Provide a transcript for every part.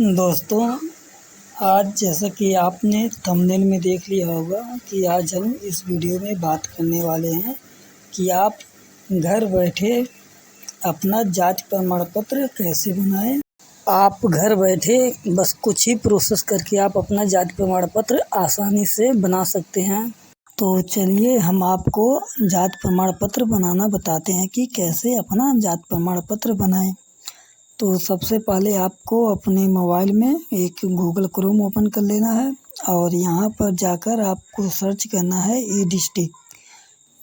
दोस्तों, आज जैसा कि आपने थंबनेल में देख लिया होगा कि आज हम इस वीडियो में बात करने वाले हैं कि आप घर बैठे अपना जाति प्रमाण पत्र कैसे बनाएं। आप घर बैठे बस कुछ ही प्रोसेस करके आप अपना जाति प्रमाण पत्र आसानी से बना सकते हैं। तो चलिए हम आपको जाति प्रमाण पत्र बनाना बताते हैं कि कैसे अपना जाति प्रमाण पत्र बनाएं। तो सबसे पहले आपको अपने मोबाइल में एक गूगल क्रोम ओपन कर लेना है और यहाँ पर जाकर आपको सर्च करना है ई-डिस्ट्रिक्ट,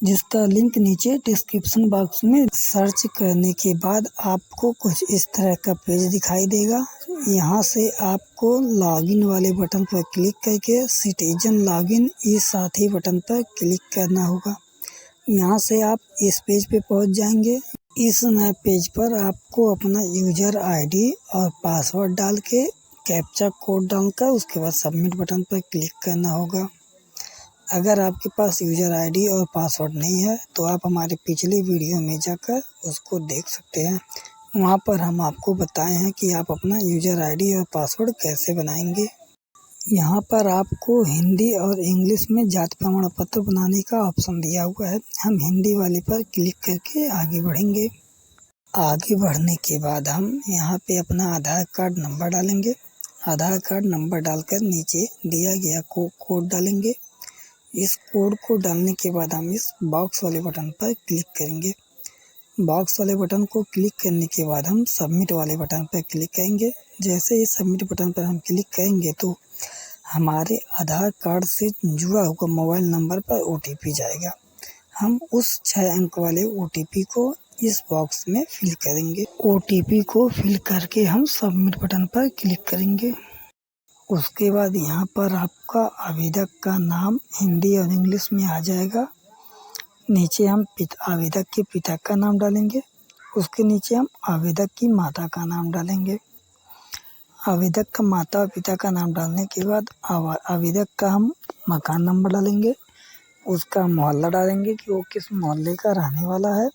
जिसका लिंक नीचे डिस्क्रिप्शन बॉक्स में। सर्च करने के बाद आपको कुछ इस तरह का पेज दिखाई देगा। यहाँ से आपको लॉगिन वाले बटन पर क्लिक करके सिटीजन लॉगिन ई साथी बटन पर क्लिक करना होगा। यहाँ से आप इस पेज पे पहुँच जाएंगे। इस नए पेज पर आपको अपना यूजर आईडी और पासवर्ड डाल के कैप्चा कोड डालकर उसके बाद सबमिट बटन पर क्लिक करना होगा। अगर आपके पास यूजर आईडी और पासवर्ड नहीं है तो आप हमारे पिछले वीडियो में जाकर उसको देख सकते हैं। वहाँ पर हम आपको बताए हैं कि आप अपना यूजर आईडी और पासवर्ड कैसे बनाएंगे। यहाँ पर आपको हिंदी और इंग्लिश में जाति प्रमाण पत्र बनाने का ऑप्शन दिया हुआ है। हम हिंदी वाले पर क्लिक करके आगे बढ़ेंगे। आगे बढ़ने के बाद हम यहाँ पे अपना आधार कार्ड नंबर डालेंगे। आधार कार्ड नंबर डालकर नीचे दिया गया कोड डालेंगे। इस कोड को डालने के बाद हम इस बॉक्स वाले बटन पर क्लिक करेंगे। बॉक्स वाले बटन को क्लिक करने के बाद हम सबमिट वाले बटन पर क्लिक करेंगे। जैसे ही सबमिट बटन पर हम क्लिक करेंगे तो हमारे आधार कार्ड से जुड़ा हुआ मोबाइल नंबर पर ओटीपी जाएगा। हम उस 6 अंक वाले ओटीपी को इस बॉक्स में फिल करेंगे। ओटीपी को फिल करके हम सबमिट बटन पर क्लिक करेंगे। उसके बाद यहाँ पर आपका आवेदक का नाम हिंदी और इंग्लिश में आ जाएगा। नीचे हम आवेदक के पिता का नाम डालेंगे। उसके नीचे हम आवेदक की माता का नाम डालेंगे। आवेदक का माता और पिता का नाम डालने के बाद आवेदक का हम मकान नंबर डालेंगे। उसका मोहल्ला डालेंगे कि वो किस मोहल्ले का रहने वाला है।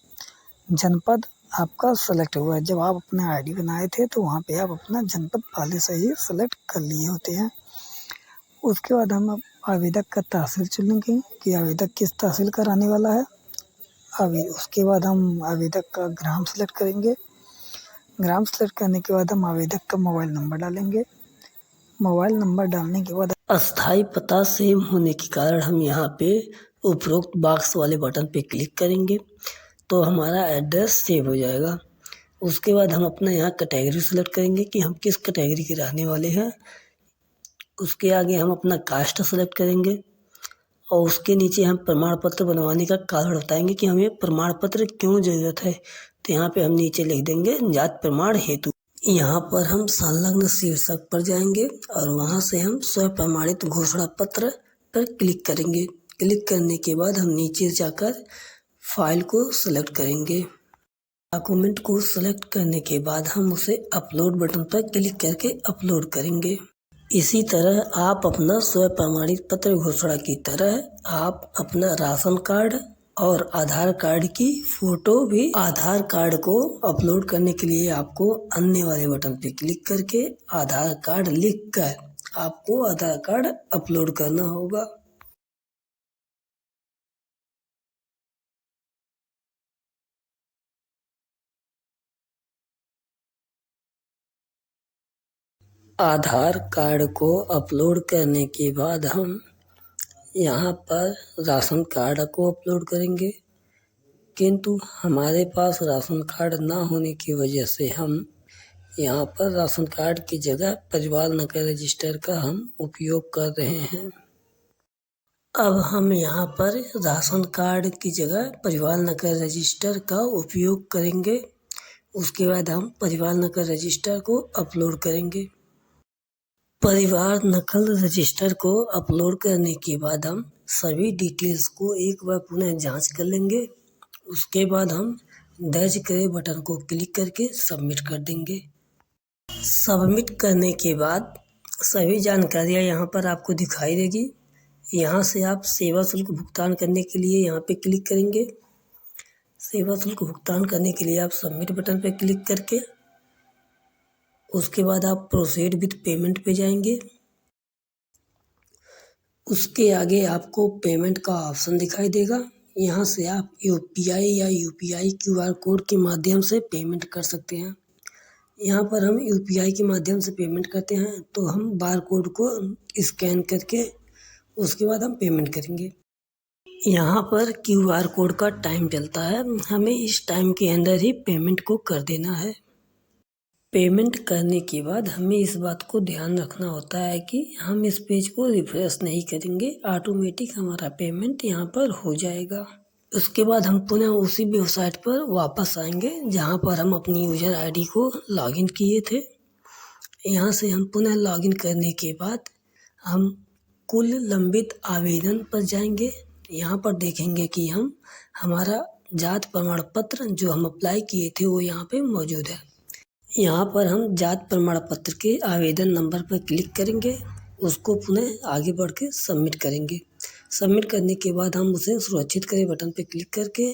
जनपद आपका सेलेक्ट हुआ है। जब आप अपना आईडी बनाए थे तो वहाँ पे आप अपना जनपद पहले से ही सेलेक्ट कर लिए होते हैं। उसके बाद हम आवेदक का तहसील चुनेंगे कि आवेदक किस तहसील का रहने वाला है। उसके बाद हम आवेदक का ग्राम सेलेक्ट करेंगे। ग्राम सेलेक्ट करने के बाद हम आवेदक का मोबाइल नंबर डालेंगे। मोबाइल नंबर डालने के बाद अस्थायी पता सेव होने के कारण हम यहाँ पे उपरोक्त बॉक्स वाले बटन पे क्लिक करेंगे तो हमारा एड्रेस सेव हो जाएगा। उसके बाद हम अपना यहाँ कैटेगरी सेलेक्ट करेंगे कि हम किस कैटेगरी के रहने वाले हैं। उसके आगे हम अपना कास्ट सेलेक्ट करेंगे और उसके नीचे हम प्रमाण पत्र बनवाने का कारण बताएंगे कि हमें प्रमाण पत्र क्यों ज़रूरत है। तो यहाँ पे हम नीचे लिख देंगे जाति प्रमाण हेतु। यहाँ पर हम संलग्न शीर्षक पर जाएंगे और वहाँ से हम स्व प्रमाणित घोषणा पत्र पर क्लिक करेंगे। क्लिक करने के बाद हम नीचे जाकर फाइल को सेलेक्ट करेंगे। डॉक्यूमेंट को सेलेक्ट करने के बाद हम उसे अपलोड बटन पर क्लिक करके अपलोड करेंगे। इसी तरह आप अपना स्व प्रमाणित पत्र घोषणा की तरह आप अपना राशन कार्ड और आधार कार्ड की फोटो भी आधार कार्ड को अपलोड करने के लिए आपको अन्य वाले बटन पे क्लिक करके आधार कार्ड लिखकर आपको आधार कार्ड अपलोड करना होगा। आधार कार्ड को अपलोड करने के बाद हम यहाँ पर राशन कार्ड को अपलोड करेंगे, किंतु हमारे पास राशन कार्ड ना होने की वजह से हम यहाँ पर राशन कार्ड की जगह परिवार नगर रजिस्टर का हम उपयोग कर रहे हैं। अब हम यहाँ पर राशन कार्ड की जगह परिवार नगर रजिस्टर का उपयोग करेंगे। उसके बाद हम परिवार नगर रजिस्टर को अपलोड करेंगे। परिवार नकल रजिस्टर को अपलोड करने के बाद हम सभी डिटेल्स को एक बार पुनः जांच कर लेंगे। उसके बाद हम दर्ज करे बटन को क्लिक करके सबमिट कर देंगे। सबमिट करने के बाद सभी जानकारियां यहाँ पर आपको दिखाई देगी। यहाँ से आप सेवा शुल्क भुगतान करने के लिए यहाँ पे क्लिक करेंगे। सेवा शुल्क भुगतान करने के लिए आप सबमिट बटन पर क्लिक करके उसके बाद आप प्रोसीड विथ पेमेंट पे जाएंगे। उसके आगे आपको पेमेंट का ऑप्शन दिखाई देगा। यहाँ से आप यूपीआई या यूपीआई क्यूआर कोड के माध्यम से पेमेंट कर सकते हैं। यहाँ पर हम यूपीआई के माध्यम से पेमेंट करते हैं तो हम बार कोड को स्कैन करके उसके बाद हम पेमेंट करेंगे। यहाँ पर क्यूआर कोड का टाइम चलता है, हमें इस टाइम के अंदर ही पेमेंट को कर देना है। पेमेंट करने के बाद हमें इस बात को ध्यान रखना होता है कि हम इस पेज को रिफ्रेश नहीं करेंगे, ऑटोमेटिक हमारा पेमेंट यहाँ पर हो जाएगा। उसके बाद हम पुनः उसी वेबसाइट पर वापस आएंगे जहाँ पर हम अपनी यूजर आईडी को लॉगिन किए थे। यहाँ से हम पुनः लॉगिन करने के बाद हम कुल लंबित आवेदन पर जाएंगे। यहाँ पर देखेंगे कि हमारा जात प्रमाण पत्र जो हम अप्लाई किए थे वो यहाँ पे मौजूद है। यहाँ पर हम जात प्रमाण पत्र के आवेदन नंबर पर क्लिक करेंगे, उसको पुनः आगे बढ़ के सबमिट करेंगे। सबमिट करने के बाद हम उसे सुरक्षित करें बटन पर क्लिक करके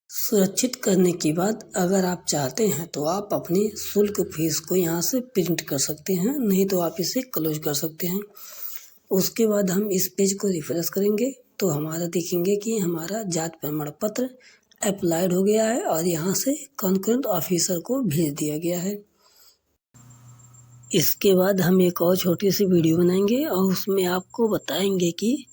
सुरक्षित करने के बाद अगर आप चाहते हैं तो आप अपनी शुल्क फीस को यहाँ से प्रिंट कर सकते हैं, नहीं तो आप इसे क्लोज कर सकते हैं। उसके बाद हम इस पेज को रिफ्रेश करेंगे तो हमारा देखेंगे कि हमारा जात प्रमाण पत्र अप्लाइड हो गया है और यहाँ से कॉन्करेंट ऑफिसर को भेज दिया गया है। इसके बाद हम एक और छोटी सी वीडियो बनाएंगे और उसमें आपको बताएंगे कि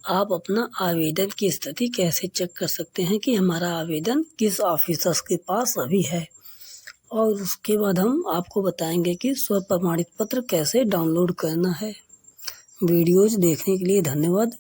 आप अपना आवेदन की स्थिति कैसे चेक कर सकते हैं कि हमारा आवेदन किस ऑफिसर्स के पास अभी है। और उसके बाद हम आपको बताएंगे कि स्व प्रमाणित पत्र कैसे डाउनलोड करना है। वीडियोज देखने के लिए धन्यवाद।